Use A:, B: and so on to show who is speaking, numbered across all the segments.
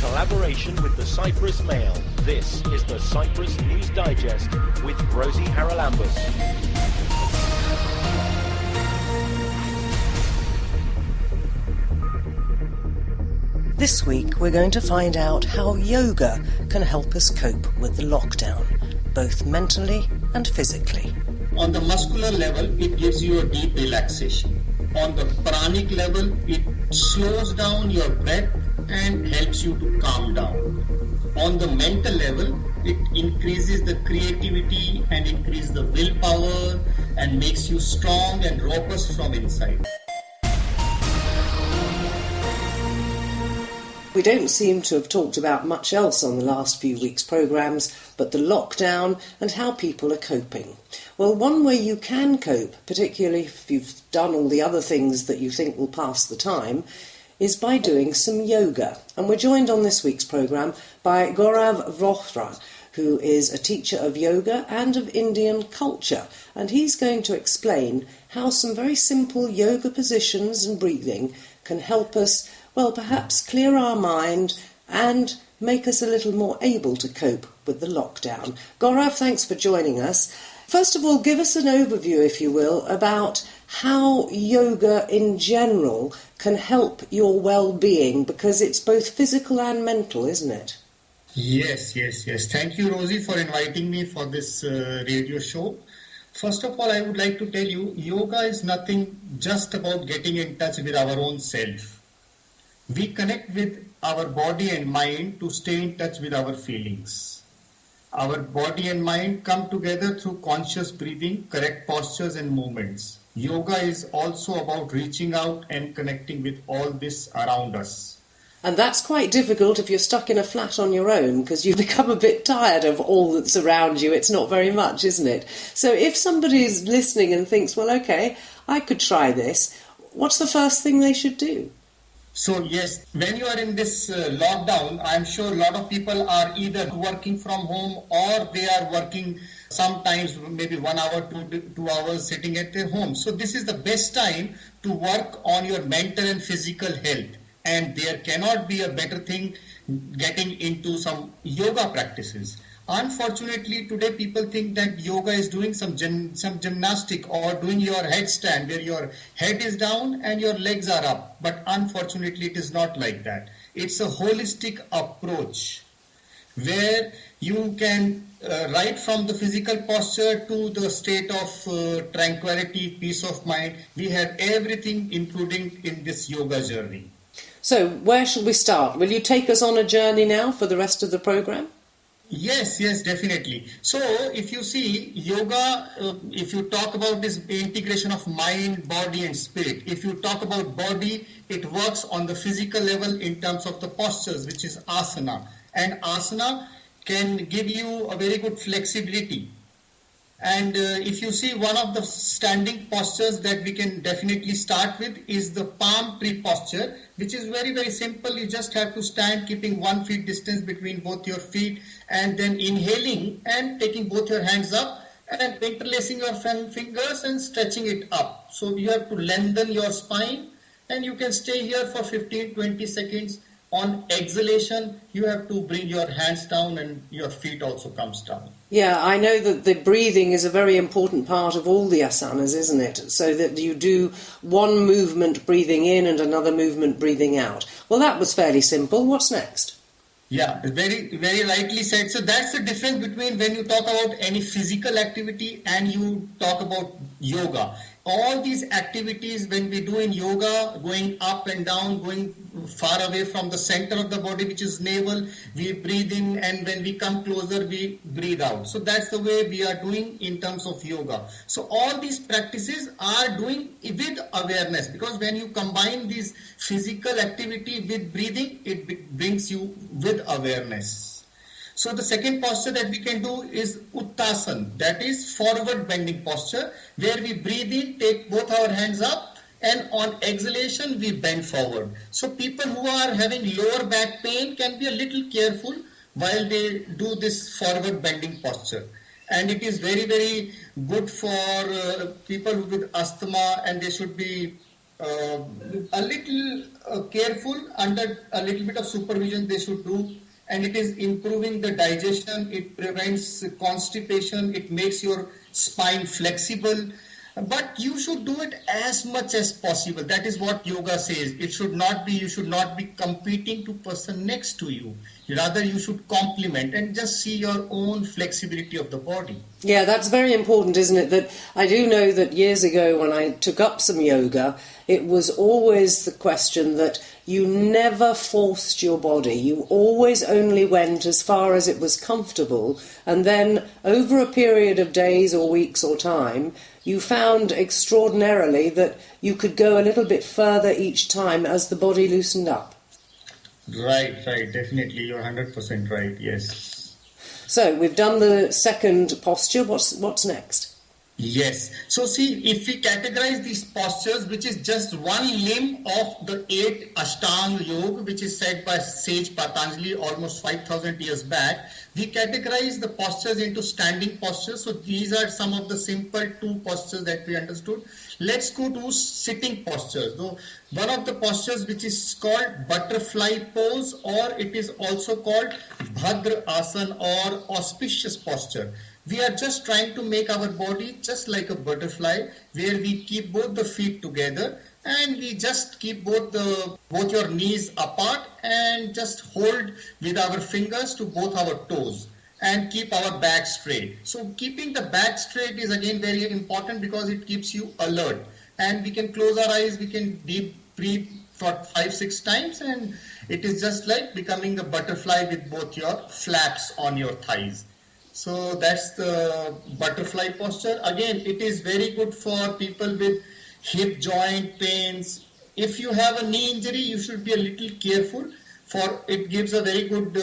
A: collaboration with the Cyprus Mail, this is the Cyprus News Digest with Rosie Haralambous.
B: This week we're going to find out how yoga can help us cope with the lockdown, both mentally and physically.
C: On the muscular level, it gives you a deep relaxation. On the pranic level, it slows down your breath and helps you to calm down. On the mental level, it increases the creativity and increases the willpower and makes you strong and robust from inside.
B: We don't seem to have talked about much else on the last few weeks' programmes but the lockdown and how people are coping. Well, one way you can cope, particularly if you've done all the other things that you think will pass the time, is by doing some yoga. And we're joined on this week's programme by Gaurav Vohra, who is a teacher of yoga and of Indian culture. And he's going to explain how some very simple yoga positions and breathing can help us, well, perhaps clear our mind and make us a little more able to cope with the lockdown. Gaurav, thanks for joining us. First of all, give us an overview, if you will, about how yoga in general can help your well-being, because it's both physical and mental, isn't it?
C: Yes. Thank you, Rosie, for inviting me for this radio show. First of all, I would like to tell you, yoga is nothing just about getting in touch with our own self. We connect with our body and mind to stay in touch with our feelings. Our body and mind come together through conscious breathing, correct postures and movements. Yoga is also about reaching out and connecting with all this around us.
B: And that's quite difficult if you're stuck in a flat on your own, because you become a bit tired of all that's around you. It's not very much, isn't it? So if somebody's listening and thinks, well, okay, I could try this, what's the first thing they should do?
C: So yes, when you are in this lockdown, I'm sure a lot of people are either working from home or they are working sometimes maybe 1 hour, 2 hours sitting at their home. So this is the best time to work on your mental and physical health. And there cannot be a better thing getting into some yoga practices. Unfortunately, today people think that yoga is doing some gymnastic or doing your headstand where your head is down and your legs are up. But unfortunately, it is not like that. It's a holistic approach where you can right from the physical posture to the state of tranquility, peace of mind. We have everything including in this yoga journey.
B: So where shall we start? Will you take us on a journey now for the rest of the programme?
C: Yes, definitely. So if you see yoga, if you talk about this integration of mind, body and spirit, if you talk about body, it works on the physical level in terms of the postures, which is asana. And asana can give you a very good flexibility. And if you see, one of the standing postures that we can definitely start with is the palm tree posture, which is very, very simple. You just have to stand keeping 1 feet distance between both your feet and then inhaling and taking both your hands up and interlacing your fingers and stretching it up. So you have to lengthen your spine and you can stay here for 15-20 seconds. On exhalation, you have to bring your hands down and your feet also comes down.
B: Yeah, I know that the breathing is a very important part of all the asanas, isn't it? So that you do one movement breathing in and another movement breathing out. Well, that was fairly simple. What's next?
C: Yeah, very, very rightly said. So that's the difference between when you talk about any physical activity and you talk about yoga. All these activities when we do in yoga, going up and down, going far away from the center of the body, which is navel, we breathe in, and when we come closer, we breathe out. So that's the way we are doing in terms of yoga. So all these practices are doing with awareness, because when you combine this physical activity with breathing, it brings you with awareness. So the second posture that we can do is Uttasana, that is forward bending posture, where we breathe in, take both our hands up, and on exhalation we bend forward. So people who are having lower back pain can be a little careful while they do this forward bending posture. And it is very, very good for people with asthma, and they should be a little careful, under a little bit of supervision they should do, and it is improving the digestion, it prevents constipation, it makes your spine flexible. But you should do it as much as possible. That is what yoga says. You should not be competing to person next to you. Rather, you should complement and just see your own flexibility of the body.
B: Yeah, that's very important, isn't it? That I do know that years ago when I took up some yoga, it was always the question that you never forced your body. You always only went as far as it was comfortable. And then over a period of days or weeks or time, you found extraordinarily that you could go a little bit further each time as the body loosened up.
C: Right, definitely. You're 100% right, yes.
B: So we've done the second posture. What's next?
C: Yes. So see, if we categorize these postures, which is just one limb of the 8 Ashtanga Yoga, which is said by sage Patanjali almost 5,000 years back, we categorize the postures into standing postures. So these are some of the simple 2 postures that we understood. Let's go to sitting postures. So one of the postures which is called butterfly pose, or it is also called Bhadra Asana or auspicious posture. We are just trying to make our body just like a butterfly, where we keep both the feet together and we just keep both your knees apart and just hold with our fingers to both our toes and keep our back straight. So keeping the back straight is again very important because it keeps you alert, and we can close our eyes, we can deep breathe for 5-6 times, and it is just like becoming a butterfly with both your flaps on your thighs. So that's the butterfly posture. Again, it is very good for people with hip joint pains. If you have a knee injury, you should be a little careful, for it gives a very good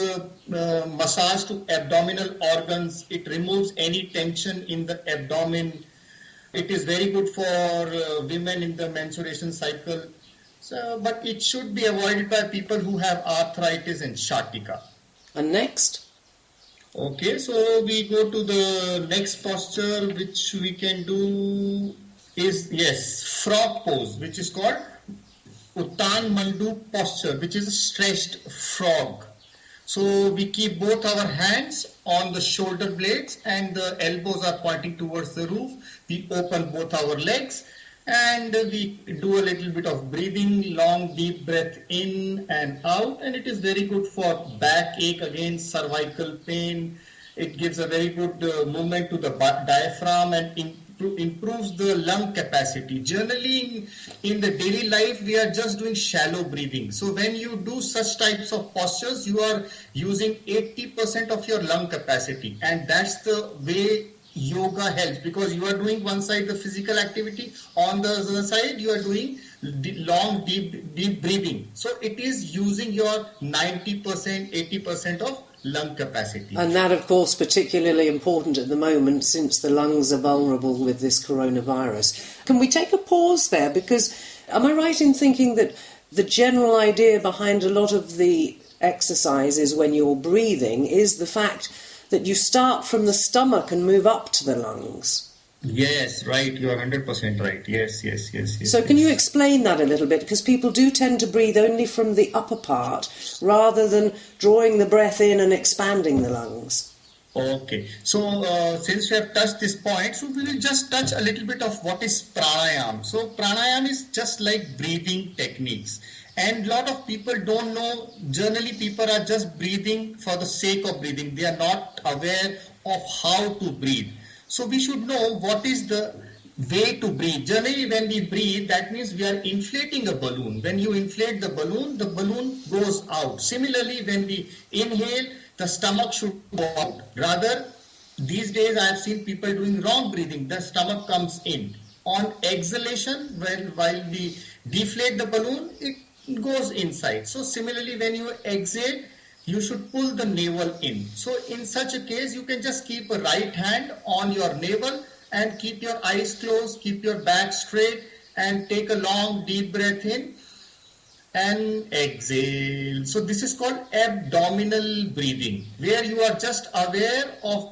C: massage to abdominal organs. It removes any tension in the abdomen. It is very good for women in the menstruation cycle. So, but it should be avoided by people who have arthritis and sciatica.
B: And next?
C: Okay, so we go to the next posture which we can do is, yes, frog pose, which is called Uttan Mandu posture, which is a stretched frog. So we keep both our hands on the shoulder blades and the elbows are pointing towards the roof. We open both our legs and we do a little bit of breathing, long deep breath in and out, and it is very good for backache, again cervical pain. It gives a very good movement to the diaphragm and improves the lung capacity. Generally in the daily life we are just doing shallow breathing. So when you do such types of postures, you are using 80% of your lung capacity, and that's the way yoga helps, because you are doing one side the physical activity, on the other side you are doing long deep breathing. So it is using your 90%, 80% of lung capacity.
B: And that, of course, particularly important at the moment since the lungs are vulnerable with this coronavirus. Can we take a pause there? Because am I right in thinking that the general idea behind a lot of the exercises when you're breathing is the fact that you start from the stomach and move up to the lungs?
C: Yes, right. You are 100% right. Yes.
B: So can you explain that a little bit? Because people do tend to breathe only from the upper part rather than drawing the breath in and expanding the lungs.
C: Okay. So since we have touched this point, so we will just touch a little bit of what is pranayam. So pranayam is just like breathing techniques. And a lot of people don't know. Generally, people are just breathing for the sake of breathing. They are not aware of how to breathe. So we should know what is the way to breathe. Generally, when we breathe, that means we are inflating a balloon. When you inflate the balloon goes out. Similarly, when we inhale, the stomach should go out. Rather, these days I have seen people doing wrong breathing. The stomach comes in. On exhalation, while we deflate the balloon, it goes inside. So similarly, when you exhale, you should pull the navel in. So in such a case, you can just keep a right hand on your navel and keep your eyes closed, keep your back straight, and take a long deep breath in and exhale. So this is called abdominal breathing, where you are just aware of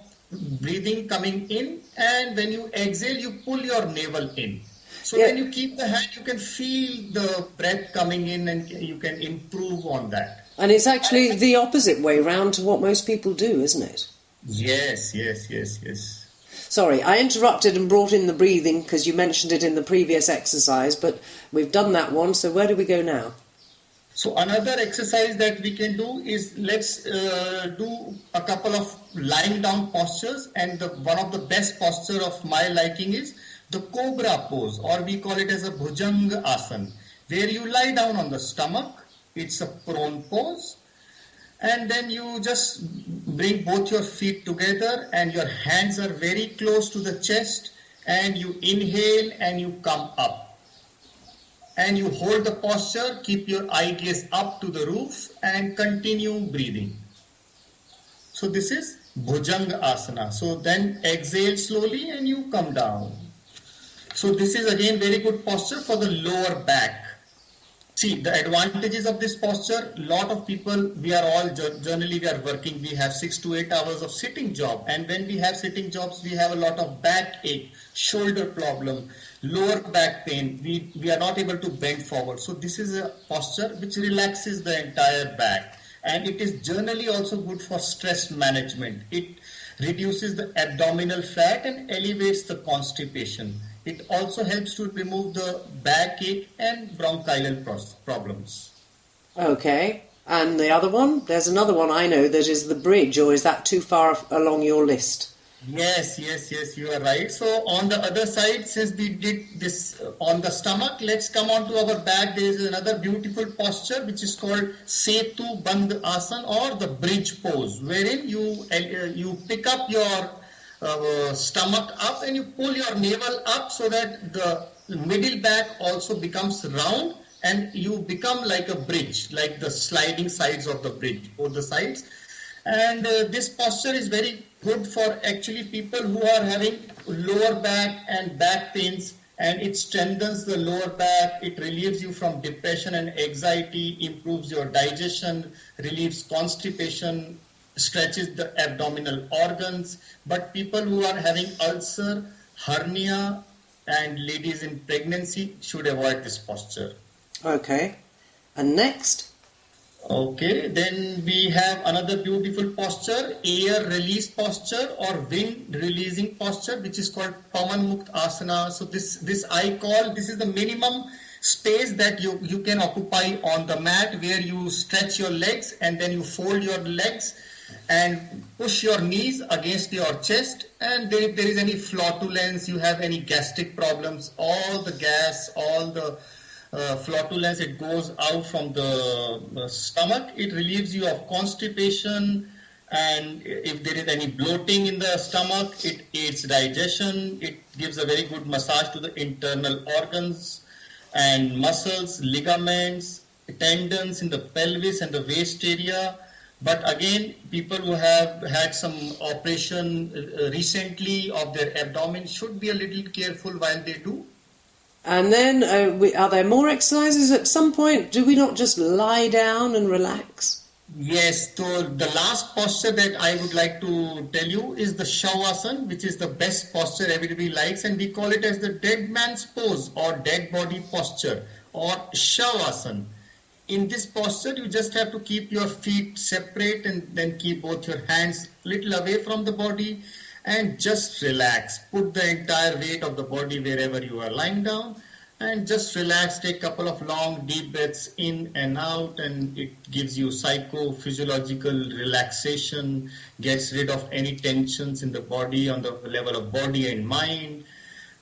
C: breathing coming in, and when you exhale, you pull your navel in. So
B: Yeah.
C: when you keep the hand, you can feel the breath coming in and you can improve on that.
B: And it's actually the opposite way round to what most people do, isn't it?
C: Yes, yes, yes, yes.
B: Sorry, I interrupted and brought in the breathing because you mentioned it in the previous exercise, but we've done that one, so where do we go now?
C: So another exercise that we can do is let's do a couple of lying down postures, and one of the best posture of my liking is the cobra pose, or we call it as a bhujang asana, where you lie down on the stomach. It's a prone pose, and then you just bring both your feet together and your hands are very close to the chest, and you inhale and you come up. And you hold the posture, keep your eye gaze up to the roof and continue breathing. So this is Bhujanga Asana. So then exhale slowly and you come down. So this is again very good posture for the lower back. See, the advantages of this posture, lot of people, we are all generally we are working, we have 6 to 8 hours of sitting job, and when we have sitting jobs, we have a lot of back ache, shoulder problem, lower back pain, we are not able to bend forward. So this is a posture which relaxes the entire back, and it is generally also good for stress management. It reduces the abdominal fat and elevates the constipation. It also helps to remove the backache and bronchial problems.
B: Okay, and the other one? There's another one I know that is the bridge, or is that too far along your list?
C: Yes, you are right. So on the other side, since we did this on the stomach, let's come on to our back. There is another beautiful posture which is called Setu Bandh Asana, or the bridge pose, wherein you pick up your stomach up and you pull your navel up so that the middle back also becomes round and you become like a bridge, like the sliding sides of the bridge, both the sides. And this posture is very good for actually people who are having lower back and back pains, and it strengthens the lower back, it relieves you from depression and anxiety, improves your digestion, relieves constipation, stretches the abdominal organs. But people who are having ulcer, hernia, and ladies in pregnancy should avoid this posture.
B: Okay, and next?
C: Okay, then we have another beautiful posture, air release posture or wind releasing posture, which is called Pavan Mukt Asana. So this is the minimum space that you can occupy on the mat, where you stretch your legs and then you fold your legs and push your knees against your chest, and if there is any flatulence, you have any gastric problems, all the gas, all the flatulence, it goes out from the stomach. It relieves you of constipation, and if there is any bloating in the stomach, it aids digestion. It gives a very good massage to the internal organs and muscles, ligaments, tendons in the pelvis and the waist area. But again, people who have had some operation recently of their abdomen should be a little careful while they do.
B: And then, are there more exercises at some point? Do we not just lie down and relax?
C: Yes, so the last posture that I would like to tell you is the Shavasana, which is the best posture everybody likes, and we call it as the dead man's pose or dead body posture or Shavasana. In this posture, you just have to keep your feet separate and then keep both your hands a little away from the body and just relax. Put the entire weight of the body wherever you are lying down and just relax. Take a couple of long deep breaths in and out, and it gives you psychophysiological relaxation, gets rid of any tensions in the body on the level of body and mind.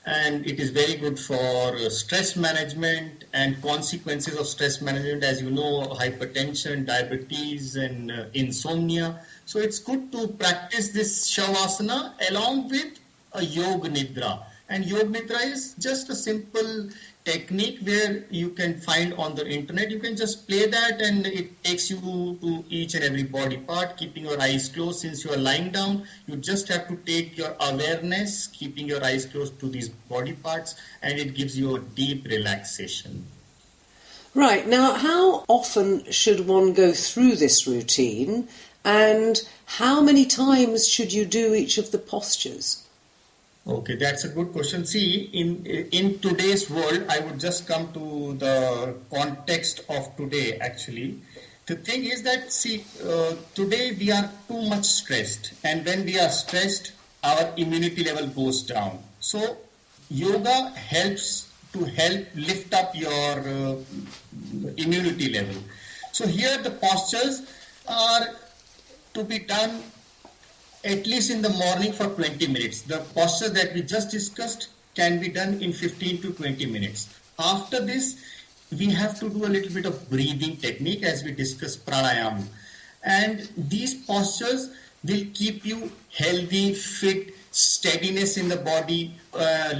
C: And it is very good for stress management and consequences of stress management, as you know, hypertension, diabetes, and insomnia. So it's good to practice this Shavasana along with a Yoga Nidra. And Yoga Nidra is just a simple technique where you can find on the internet. You can just play that and it takes you to each and every body part, keeping your eyes closed. Since you are lying down, you just have to take your awareness, keeping your eyes closed to these body parts, and it gives you a deep relaxation.
B: Right, now how often should one go through this routine, and how many times should you do each of the postures?
C: Okay, that's a good question. See, in today's world, I would just come to the context of today. Actually, the thing is that today we are too much stressed, and when we are stressed, our immunity level goes down. So, yoga helps to help lift up your immunity level. So here the postures are to be done at least in the morning for 20 minutes. The posture that we just discussed can be done in 15 to 20 minutes. After this, we have to do a little bit of breathing technique as we discuss pranayama. And these postures will keep you healthy, fit, steadiness in the body,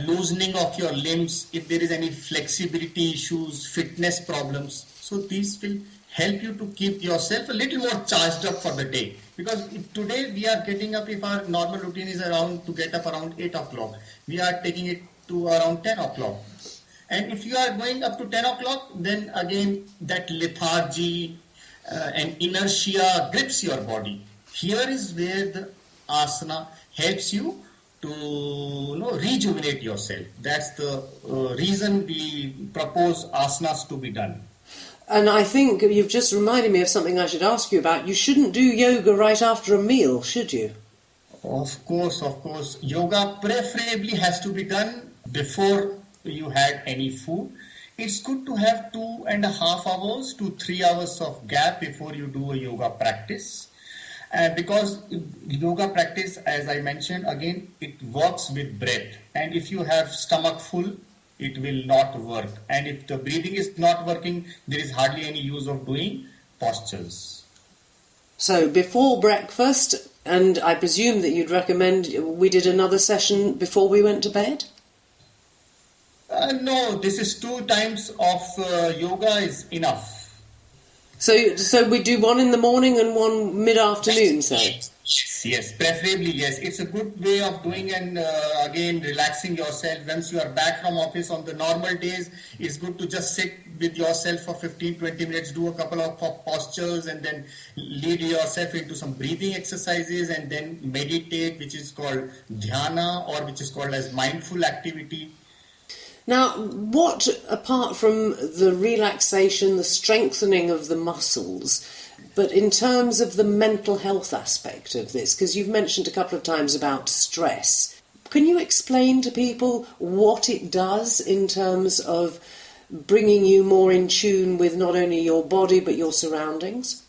C: loosening of your limbs, if there is any flexibility issues, fitness problems. So these will help you to keep yourself a little more charged up for the day. Because today we are getting up, if our normal routine is around to get up around 8 o'clock, we are taking it to around 10 o'clock. And if you are going up to 10 o'clock, then again that lethargy and inertia grips your body. Here is where the asana helps you to rejuvenate yourself. That's the reason we propose asanas to be done.
B: And I think you've just reminded me of something I should ask you about. You shouldn't do yoga right after a meal, should you?
C: Of course. Yoga preferably has to be done before you had any food. It's good to have 2.5 hours to 3 hours of gap before you do a yoga practice. Because yoga practice, as I mentioned, again, it works with breath. And if you have stomach full, it will not work. And if the breathing is not working, there is hardly any use of doing postures.
B: So before breakfast, and I presume that you'd recommend we did another session before we went to bed?
C: No, this is 2 times of yoga is enough.
B: So we do one in the morning and one mid-afternoon, say?
C: Yes, preferably yes. It's a good way of doing and again relaxing yourself. Once you are back from office on the normal days, it's good to just sit with yourself for 15-20 minutes, do a couple of postures and then lead yourself into some breathing exercises and then meditate, which is called dhyana or which is called as mindful activity.
B: Now, what, apart from the relaxation, the strengthening of the muscles, but in terms of the mental health aspect of this, because you've mentioned a couple of times about stress, can you explain to people what it does in terms of bringing you more in tune with not only your body but your surroundings?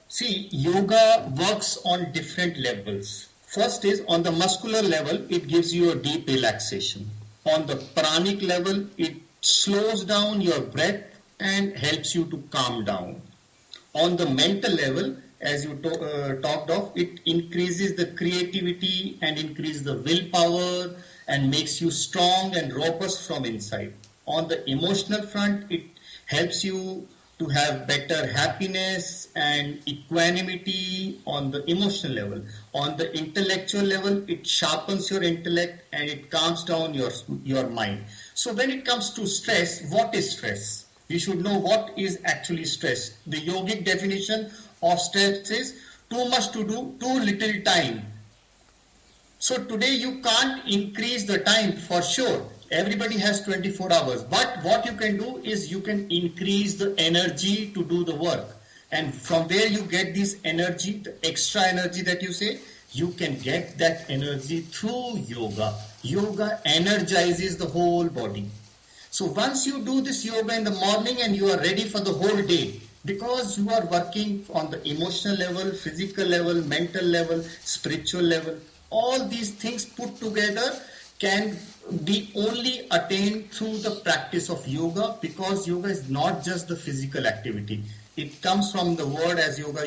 C: See, yoga works on different levels. First is on the muscular level, it gives you a deep relaxation. On the pranic level, it slows down your breath and helps you to calm down. On the mental level, as you talked of, it increases the creativity and increases the willpower and makes you strong and robust from inside. On the emotional front, it helps you to have better happiness and equanimity on the emotional level. On the intellectual level, it sharpens your intellect and it calms down your mind. So when it comes to stress, what is stress? We should know what is actually stress. The yogic definition of stress is too much to do, too little time. So today you can't increase the time for sure. Everybody has 24 hours. But what you can do is you can increase the energy to do the work. And from where you get this energy, the extra energy that you say, you can get that energy through yoga. Yoga energizes the whole body. So once you do this yoga in the morning and you are ready for the whole day, because you are working on the emotional level, physical level, mental level, spiritual level, all these things put together can be only attained through the practice of yoga, because yoga is not just the physical activity. It comes from the word, as yoga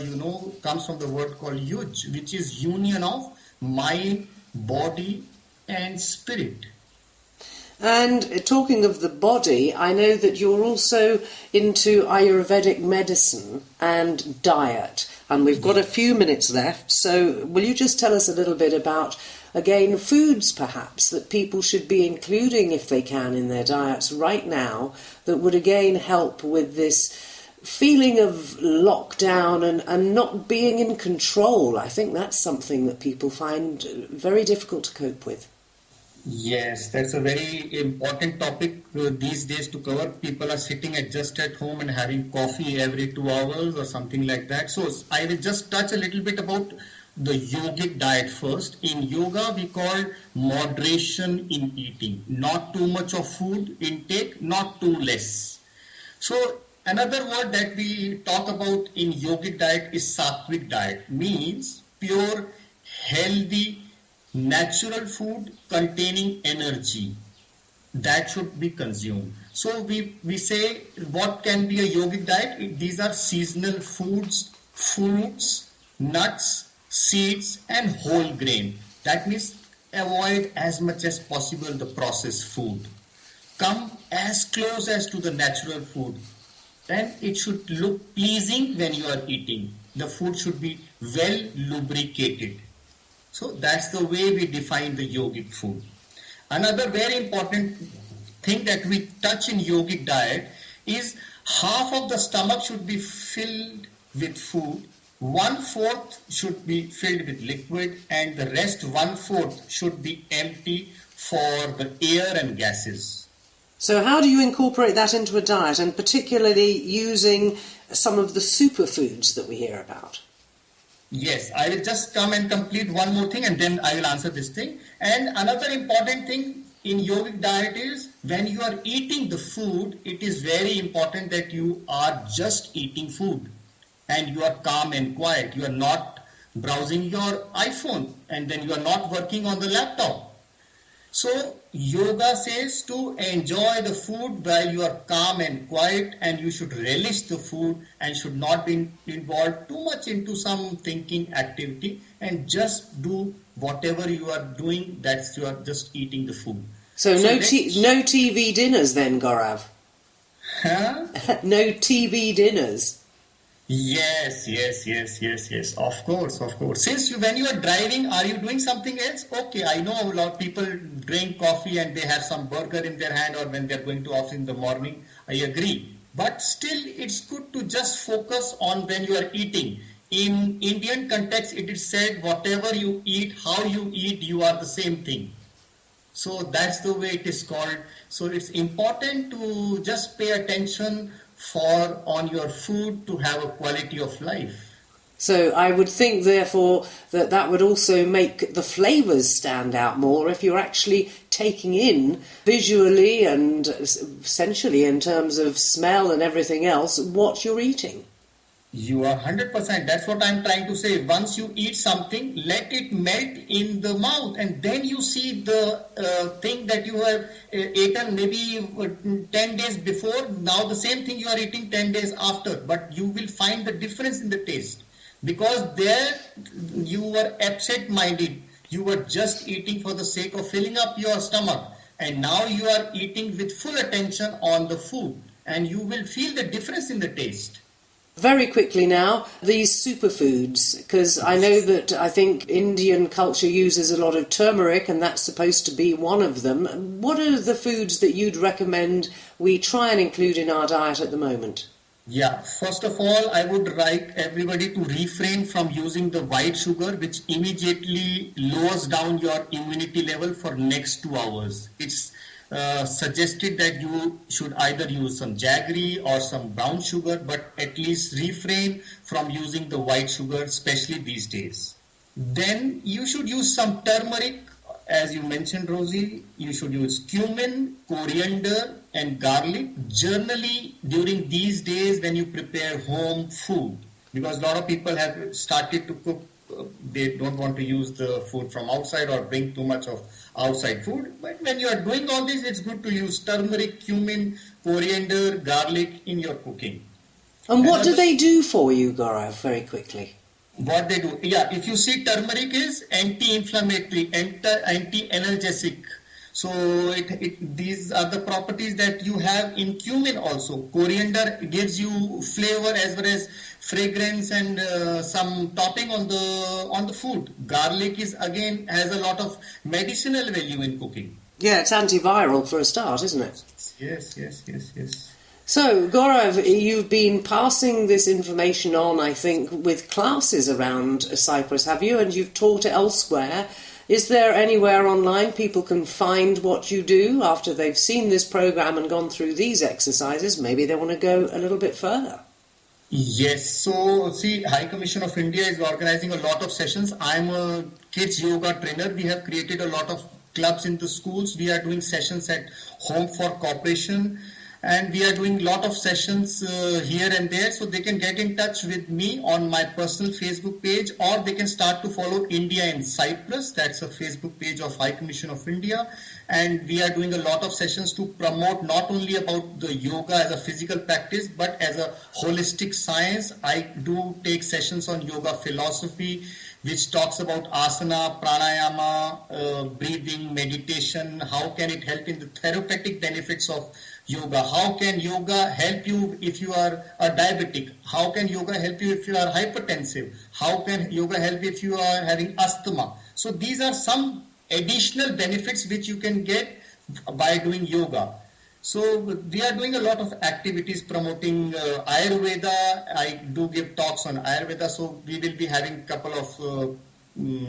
C: comes from the word called yuj, which is union of mind, body and spirit.
B: And talking of the body, I know that you're also into Ayurvedic medicine and diet, and we've got a few minutes left, so will you just tell us a little bit about, again, foods perhaps that people should be including if they can in their diets right now that would again help with this feeling of lockdown and not being in control? I think that's something that people find very difficult to cope with.
C: Yes, that's a very important topic these days to cover. People are sitting just at home and having coffee every 2 hours or something like that. So I will just touch a little bit about the yogic diet first. In yoga, we call moderation in eating. Not too much of food intake, not too less. So another word that we talk about in yogic diet is sattvic diet, means pure, healthy, natural food containing energy that should be consumed. So we say what can be a yogic diet? These are seasonal foods, fruits, nuts, seeds and whole grain. That means avoid as much as possible the processed food. Come as close as to the natural food. Then it should look pleasing when you are eating. The food should be well lubricated. So that's the way we define the yogic food. Another very important thing that we touch in yogic diet is half of the stomach should be filled with food, 1/4 should be filled with liquid, and the rest 1/4 should be empty for the air and gases.
B: So how do you incorporate that into a diet, and particularly using some of the superfoods that we hear about?
C: Yes, I will just come and complete one more thing and then I will answer this thing. And another important thing in yogic diet is when you are eating the food, it is very important that you are just eating food and you are calm and quiet. You are not browsing your iPhone and then you are not working on the laptop. So yoga says to enjoy the food while you are calm and quiet, and you should relish the food and should not be involved too much into some thinking activity, and just do whatever you are doing, that's you are just eating the food.
B: So no TV dinners then, Gaurav?
C: Huh?
B: No TV dinners?
C: Yes. Of course. Since when you are driving, are you doing something else? Okay, I know a lot of people drink coffee and they have some burger in their hand, or when they are going to office in the morning. I agree. But still, it's good to just focus on when you are eating. In Indian context, it is said, whatever you eat, how you eat, you are the same thing. So that's the way it is called. So it's important to just pay attention on your food to have a quality of life.
B: So I would think, therefore, that would also make the flavours stand out more if you're actually taking in visually and essentially in terms of smell and everything else what you're eating.
C: You are 100%. That's what I'm trying to say. Once you eat something, let it melt in the mouth, and then you see the thing that you have eaten maybe 10 days before. Now the same thing you are eating 10 days after, but you will find the difference in the taste, because there you were absent-minded. You were just eating for the sake of filling up your stomach, and now you are eating with full attention on the food, and you will feel the difference in the taste.
B: Very quickly now, these superfoods, because I know that I think Indian culture uses a lot of turmeric, and that's supposed to be one of them. What are the foods that you'd recommend we try and include in our diet at the moment?
C: Yeah, first of all, I would like everybody to refrain from using the white sugar, which immediately lowers down your immunity level for next 2 hours. It's suggested that you should either use some jaggery or some brown sugar, but at least refrain from using the white sugar, especially these days. Then you should use some turmeric, as you mentioned, Rosie. You should use cumin, coriander and garlic generally during these days when you prepare home food, because a lot of people have started to cook. They don't want to use the food from outside or bring too much of outside food. But when you are doing all this, it's good to use turmeric, cumin, coriander, garlic in your cooking.
B: And what do they do for you, Gaurav, very quickly?
C: What they do? Yeah, if you see, turmeric is anti-inflammatory, anti-analgesic. So these are the properties that you have in cumin also. Coriander gives you flavor as well as fragrance and some topping on the food. Garlic has a lot of medicinal value in cooking.
B: Yeah, it's antiviral for a start, isn't it?
C: Yes.
B: So, Gaurav, you've been passing this information on, I think, with classes around Cyprus, have you? And you've taught it elsewhere. Is there anywhere online people can find what you do after they've seen this programme and gone through these exercises? Maybe they want to go a little bit further.
C: Yes, so see, High Commission of India is organizing a lot of sessions. I'm a kids yoga trainer. We have created a lot of clubs in the schools. We are doing sessions at Home for Cooperation, and we are doing a lot of sessions here and there. So they can get in touch with me on my personal Facebook page, or they can start to follow India in Cyprus. That's a Facebook page of High Commission of India. And we are doing a lot of sessions to promote not only about the yoga as a physical practice, but as a holistic science. I do take sessions on yoga philosophy, which talks about asana, pranayama, breathing, meditation. How can it help in the therapeutic benefits of yoga? How can yoga help you if you are a diabetic? How can yoga help you if you are hypertensive? How can yoga help if you are having asthma? So these are some additional benefits which you can get by doing yoga. So we are doing a lot of activities promoting Ayurveda. I do give talks on Ayurveda, so we will be having a couple of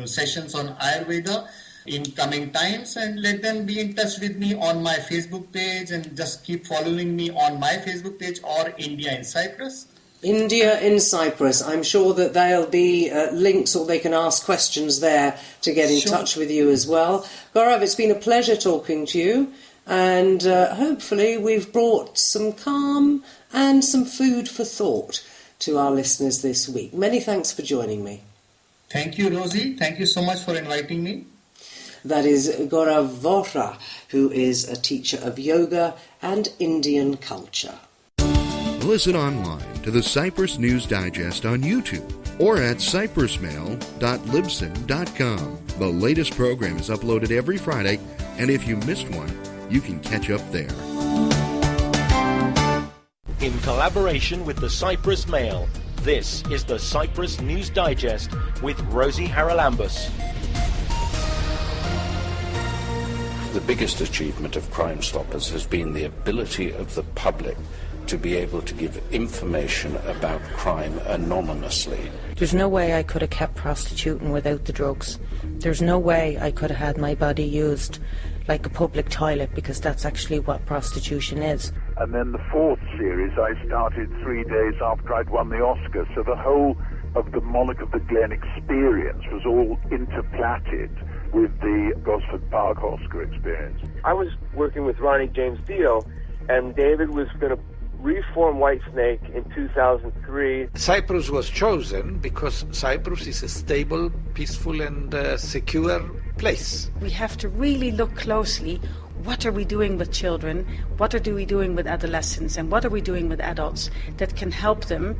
C: sessions on Ayurveda in coming times, and let them be in touch with me on my Facebook page, and just keep following me on my Facebook page or India in Cyprus.
B: India in Cyprus. I'm sure that there'll be links, or they can ask questions there to get in touch with you as well. Gaurav, it's been a pleasure talking to you, and hopefully we've brought some calm and some food for thought to our listeners this week. Many thanks for joining me.
C: Thank you, Rosie. Thank you so much for inviting me.
B: That is Gaurav Vohra, who is a teacher of yoga and Indian culture.
D: Listen online to the Cyprus News Digest on YouTube or at cyprusmail.libsyn.com. The latest program is uploaded every Friday, and if you missed one, you can catch up there.
A: In collaboration with the Cyprus Mail, this is the Cyprus News Digest with Rosie Haralambous.
E: The biggest achievement of Crime Stoppers has been the ability of the public to be able to give information about crime anonymously.
F: There's no way I could have kept prostituting without the drugs. There's no way I could have had my body used like a public toilet, because that's actually what prostitution is.
G: And then the fourth series I started 3 days after I'd won the Oscar, so the whole of the Monarch of the Glen experience was all interplatted with the Gosford Park Oscar experience.
H: I was working with Ronnie James Dio, and David was going to reform Whitesnake in 2003.
I: Cyprus was chosen because Cyprus is a stable, peaceful and secure place.
J: We have to really look closely. What are we doing with children? What are we doing with adolescents? And what are we doing with adults that can help them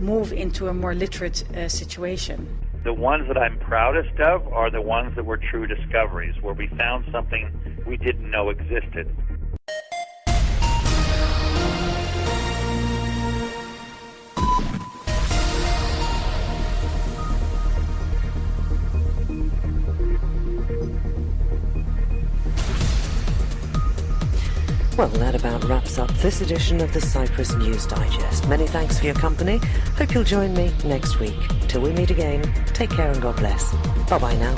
J: move into a more literate situation?
K: The ones that I'm proudest of are the ones that were true discoveries, where we found something we didn't know existed.
F: Well, that about wraps up this edition of the Cyprus News Digest. Many thanks for your company. Hope you'll join me next week. Till we meet again, take care and God bless. Bye-bye now.